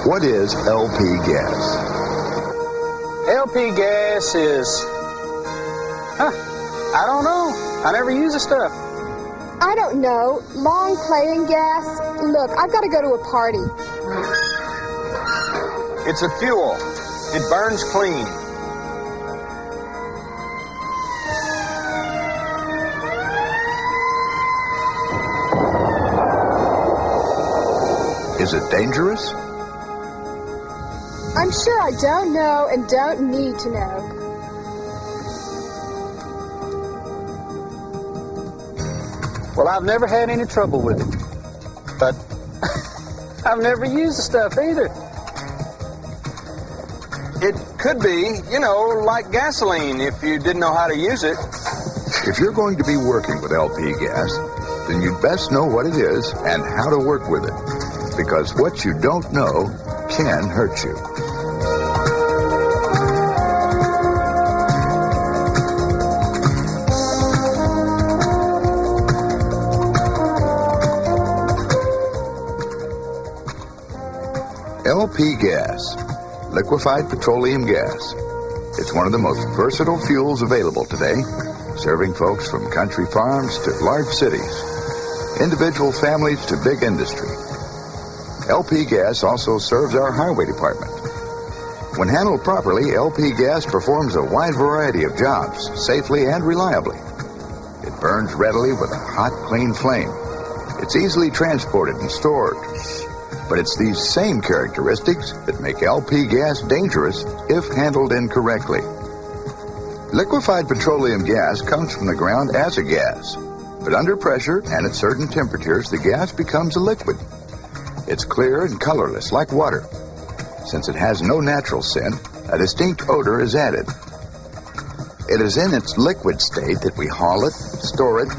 What is LP gas? LP gas is... I don't know. I never use the stuff. I don't know. Long playing gas? Look, I've got to go to a party. It's a fuel. It burns clean. Is it dangerous? I'm sure I don't know and don't need to know. Well, I've never had any trouble with it. But I've never used the stuff either. It could be, like gasoline if you didn't know how to use it. If you're going to be working with LP gas, then you'd best know what it is and how to work with it. Because what you don't know can hurt you. LP gas, liquefied petroleum gas. It's one of the most versatile fuels available today, serving folks from country farms to large cities, individual families to big industry. LP gas also serves our highway department. When handled properly, LP gas performs a wide variety of jobs, safely and reliably. It burns readily with a hot, clean flame. It's easily transported and stored. But it's these same characteristics that make LP gas dangerous if handled incorrectly. Liquefied petroleum gas comes from the ground as a gas, but under pressure and at certain temperatures, the gas becomes a liquid. It's clear and colorless like water. Since it has no natural scent, a distinct odor is added. It is in its liquid state that we haul it, store it,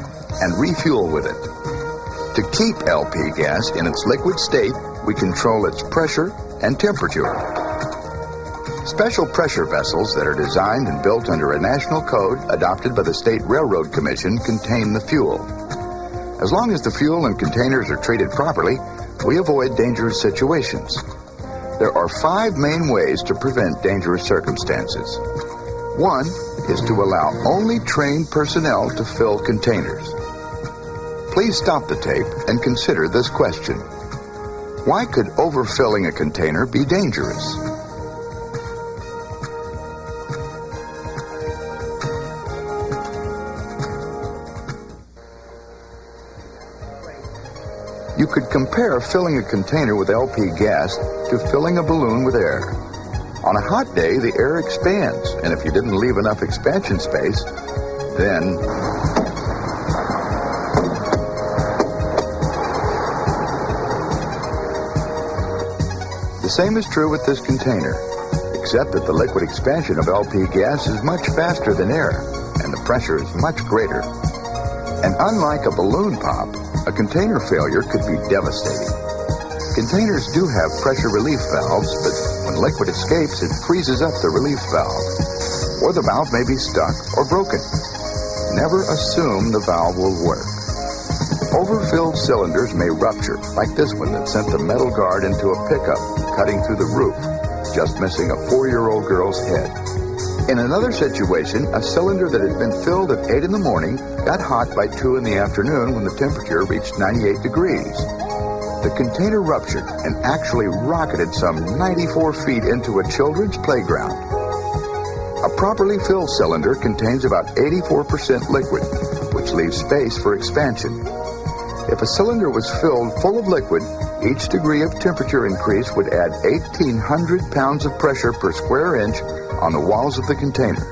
and refuel with it. To keep LP gas in its liquid state, we control its pressure and temperature. Special pressure vessels that are designed and built under a national code adopted by the State Railroad Commission contain the fuel. As long as the fuel and containers are treated properly, we avoid dangerous situations. There are 5 main ways to prevent dangerous circumstances. 1 is to allow only trained personnel to fill containers. Please stop the tape and consider this question. Why could overfilling a container be dangerous? You could compare filling a container with LP gas to filling a balloon with air. On a hot day, the air expands, and if you didn't leave enough expansion space, then... The same is true with this container, except that the liquid expansion of LP gas is much faster than air, and the pressure is much greater. And unlike a balloon pop, a container failure could be devastating. Containers do have pressure relief valves, but when liquid escapes, it freezes up the relief valve. Or the valve may be stuck or broken. Never assume the valve will work. Overfilled cylinders may rupture, like this one that sent the metal guard into a pickup, cutting through the roof, just missing a 4-year-old girl's head. In another situation, a cylinder that had been filled at 8 in the morning got hot by 2 in the afternoon when the temperature reached 98 degrees. The container ruptured and actually rocketed some 94 feet into a children's playground. A properly filled cylinder contains about 84% liquid, which leaves space for expansion. If a cylinder was filled full of liquid, each degree of temperature increase would add 1,800 pounds of pressure per square inch on the walls of the container.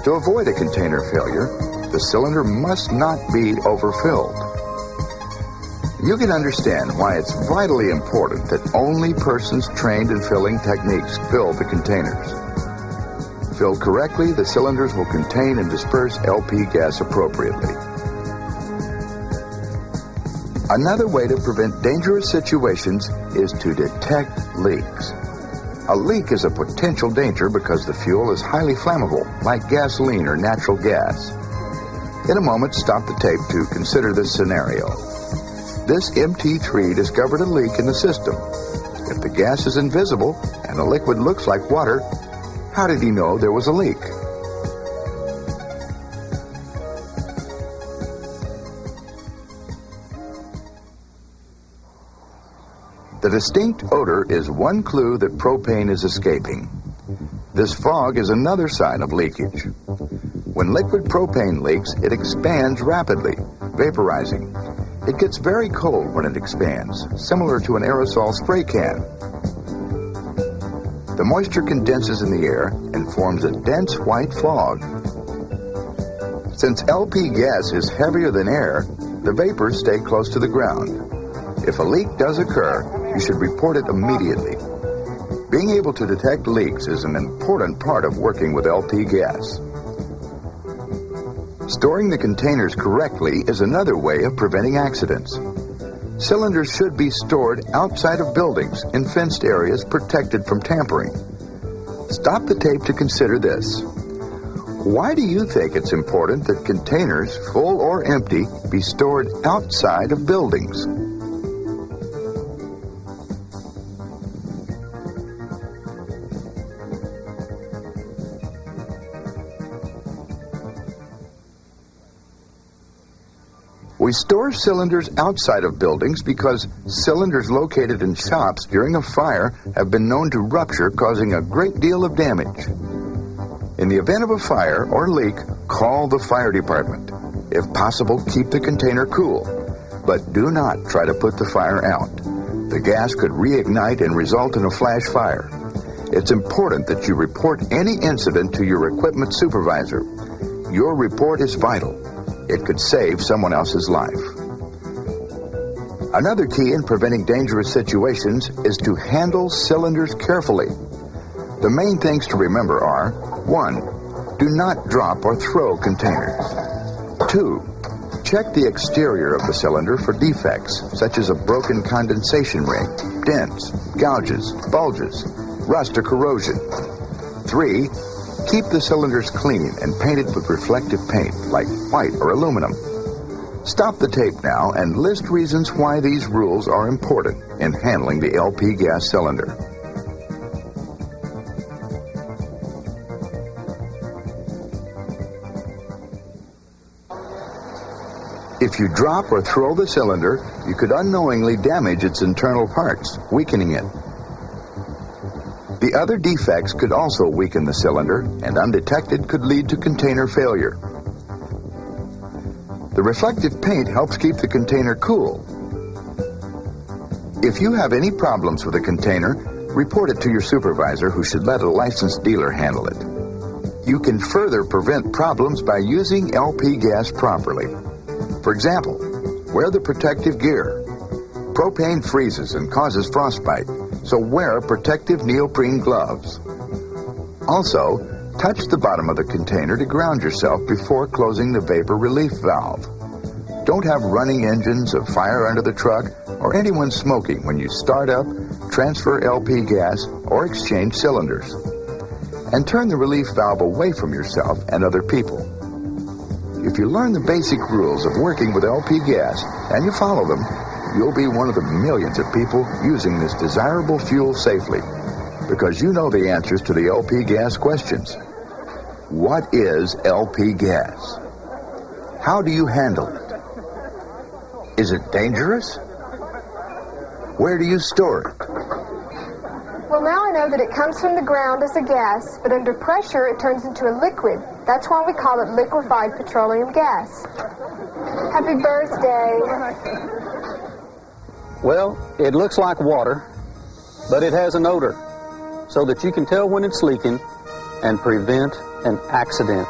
To avoid a container failure, the cylinder must not be overfilled. You can understand why it's vitally important that only persons trained in filling techniques fill the containers. Filled correctly, the cylinders will contain and disperse LP gas appropriately. Another way to prevent dangerous situations is to detect leaks. A leak is a potential danger because the fuel is highly flammable, like gasoline or natural gas. In a moment, stop the tape to consider this scenario. This MT3 discovered a leak in the system. If the gas is invisible and the liquid looks like water, how did he know there was a leak? The distinct odor is one clue that propane is escaping. This fog is another sign of leakage. When liquid propane leaks, it expands rapidly, vaporizing. It gets very cold when it expands, similar to an aerosol spray can. The moisture condenses in the air and forms a dense white fog. Since LP gas is heavier than air, the vapors stay close to the ground. If a leak does occur, you should report it immediately. Being able to detect leaks is an important part of working with LP gas. Storing the containers correctly is another way of preventing accidents. Cylinders should be stored outside of buildings in fenced areas protected from tampering. Stop the tape to consider this. Why do you think it's important that containers, full or empty, be stored outside of buildings? We store cylinders outside of buildings because cylinders located in shops during a fire have been known to rupture, causing a great deal of damage. In the event of a fire or leak, call the fire department. If possible, keep the container cool, but do not try to put the fire out. The gas could reignite and result in a flash fire. It's important that you report any incident to your equipment supervisor. Your report is vital. It could save someone else's life. Another key in preventing dangerous situations is to handle cylinders carefully. The main things to remember are: 1. Do not drop or throw containers. 2. Check the exterior of the cylinder for defects, such as a broken condensation ring, dents, gouges, bulges, rust or corrosion. 3. Keep the cylinders clean and painted with reflective paint, like white or aluminum. Stop the tape now and list reasons why these rules are important in handling the LP gas cylinder. If you drop or throw the cylinder, you could unknowingly damage its internal parts, weakening it. The other defects could also weaken the cylinder, and undetected could lead to container failure. The reflective paint helps keep the container cool. If you have any problems with a container, report it to your supervisor, who should let a licensed dealer handle it. You can further prevent problems by using LP gas properly. For example, wear the protective gear. Propane freezes and causes frostbite, so wear protective neoprene gloves. Also, touch the bottom of the container to ground yourself before closing the vapor relief valve. Don't have running engines, a fire under the truck, or anyone smoking when you start up, transfer LP gas, or exchange cylinders. And turn the relief valve away from yourself and other people. If you learn the basic rules of working with LP gas and you follow them, you'll be one of the millions of people using this desirable fuel safely, because you know the answers to the LP gas questions. What is LP gas? How do you handle it? Is it dangerous? Where do you store it? Well, now I know that it comes from the ground as a gas, but under pressure it turns into a liquid. That's why we call it liquefied petroleum gas. Happy birthday. Well, it looks like water, but it has an odor, so that you can tell when it's leaking and prevent an accident.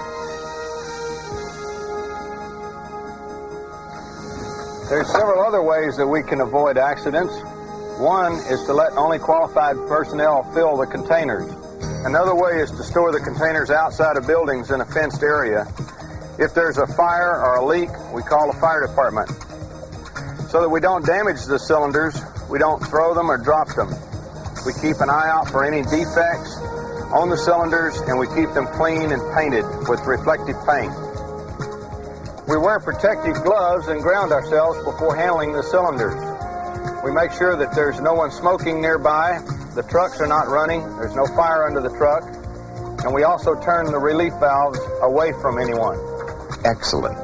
There's several other ways that we can avoid accidents. One is to let only qualified personnel fill the containers. Another way is to store the containers outside of buildings in a fenced area. If there's a fire or a leak, we call the fire department. So that we don't damage the cylinders, we don't throw them or drop them. We keep an eye out for any defects on the cylinders, and we keep them clean and painted with reflective paint. We wear protective gloves and ground ourselves before handling the cylinders. We make sure that there's no one smoking nearby, the trucks are not running, there's no fire under the truck, and we also turn the relief valves away from anyone. Excellent.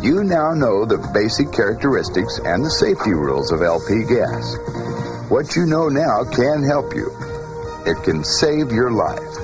You now know the basic characteristics and the safety rules of LP gas. What you know now can help you. It can save your life.